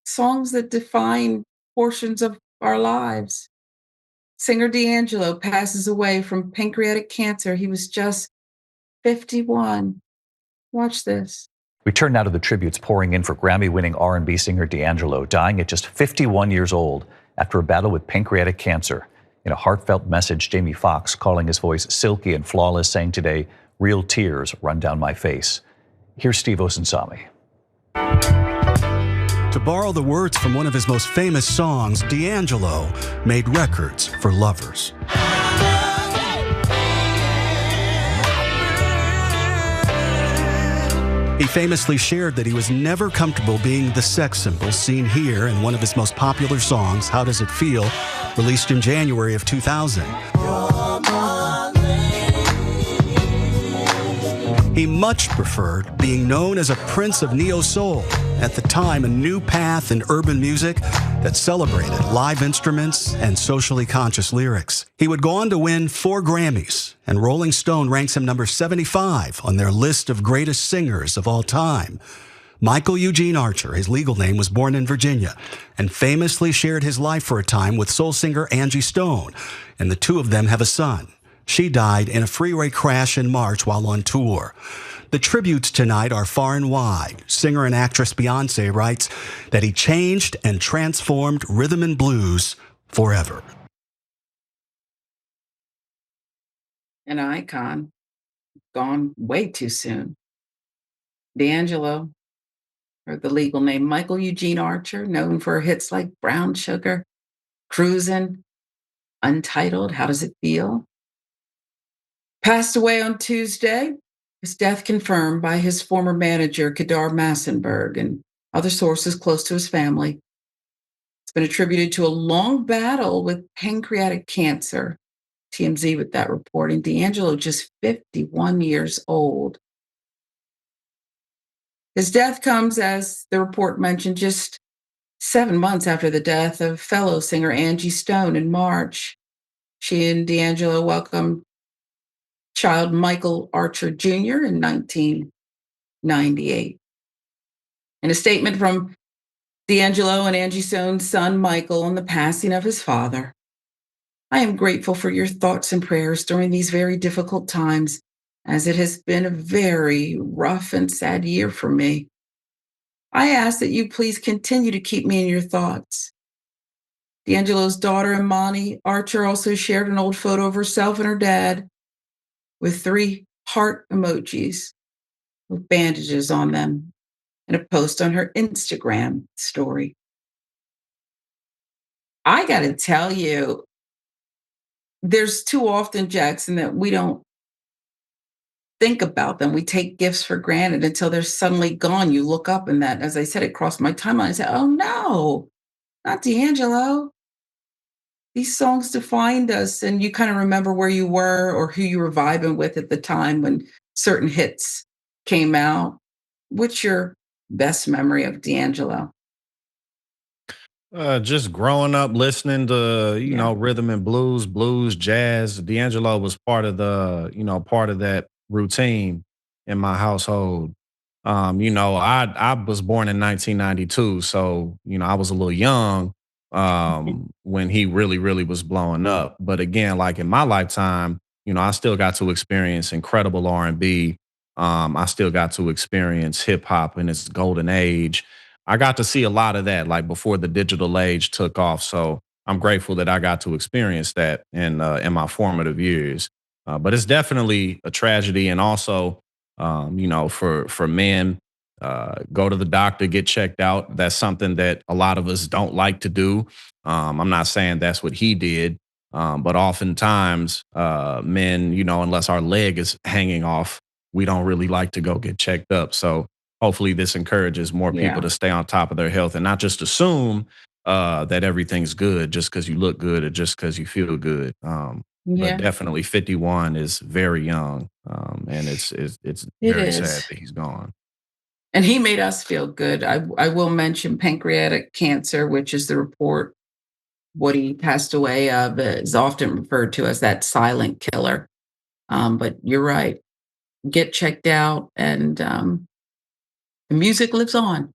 songs that define portions of our lives. Singer D'Angelo passes away from pancreatic cancer. He was just 51. Watch this. We turn now to the tributes pouring in for Grammy-winning R&B singer D'Angelo, dying at just 51 years old after a battle with pancreatic cancer. In a heartfelt message, Jamie Foxx, calling his voice silky and flawless, saying today, "Real tears run down my face." Here's Steve Osunsami. To borrow the words from one of his most famous songs, D'Angelo made records for lovers. He famously shared that he was never comfortable being the sex symbol seen here in one of his most popular songs, How Does It Feel, released in January of 2000. He much preferred being known as a prince of neo-soul, at the time a new path in urban music that celebrated live instruments and socially conscious lyrics. He would go on to win 4 Grammys, and Rolling Stone ranks him number 75 on their list of greatest singers of all time. Michael Eugene Archer, his legal name, was born in Virginia and famously shared his life for a time with soul singer Angie Stone, and the two of them have a son. She died in a freeway crash in March while on tour. The tributes tonight are far and wide. Singer and actress Beyoncé writes that he changed and transformed rhythm and blues forever. An icon, gone way too soon. D'Angelo, or the legal name Michael Eugene Archer, known for hits like Brown Sugar, Cruisin', Untitled, How Does It Feel? Passed away on Tuesday. His death confirmed by his former manager, Kadar Massenberg, and other sources close to his family. It's been attributed to a long battle with pancreatic cancer. TMZ with that reporting. D'Angelo, just 51 years old. His death comes, as the report mentioned, just 7 months after the death of fellow singer Angie Stone in March. She and D'Angelo welcomed child Michael Archer Jr. in 1998. In a statement from D'Angelo and Angie Stone's son Michael on the passing of his father, "I am grateful for your thoughts and prayers during these very difficult times, as it has been a very rough and sad year for me. I ask that you please continue to keep me in your thoughts." D'Angelo's daughter, Imani Archer, also shared an old photo of herself and her dad with 3 heart emojis with bandages on them in a post on her Instagram story. I got to tell you, there's too often, Jackson, that we don't think about them. We take gifts for granted until they're suddenly gone. You look up and that, as I said, it crossed my timeline. I said, oh no, not D'Angelo. These songs defined us, and you kind of remember where you were or who you were vibing with at the time when certain hits came out. What's your best memory of D'Angelo? Just growing up listening to, Yeah. rhythm and blues, jazz. D'Angelo was part of part of that routine in my household. I was born in 1992, so, I was a little young when he really, really was blowing up. But again, like in my lifetime, I still got to experience incredible R&B. I still got to experience hip hop in its golden age. I got to see a lot of that, like before the digital age took off. So I'm grateful that I got to experience that in my formative years. But it's definitely a tragedy, and also, for men, go to the doctor, get checked out. That's something that a lot of us don't like to do. I'm not saying that's what he did, but oftentimes, men, unless our leg is hanging off, we don't really like to go get checked up. So hopefully this encourages more people Yeah. to stay on top of their health and not just assume that everything's good just because you look good or just because you feel good. But Yeah, definitely 51 is very young, and it's it very sad is. that he's gone. And he made us feel good. I will mention pancreatic cancer, which is the report. What he passed away of is often referred to as that silent killer. But you're right. Get checked out, and the music lives on.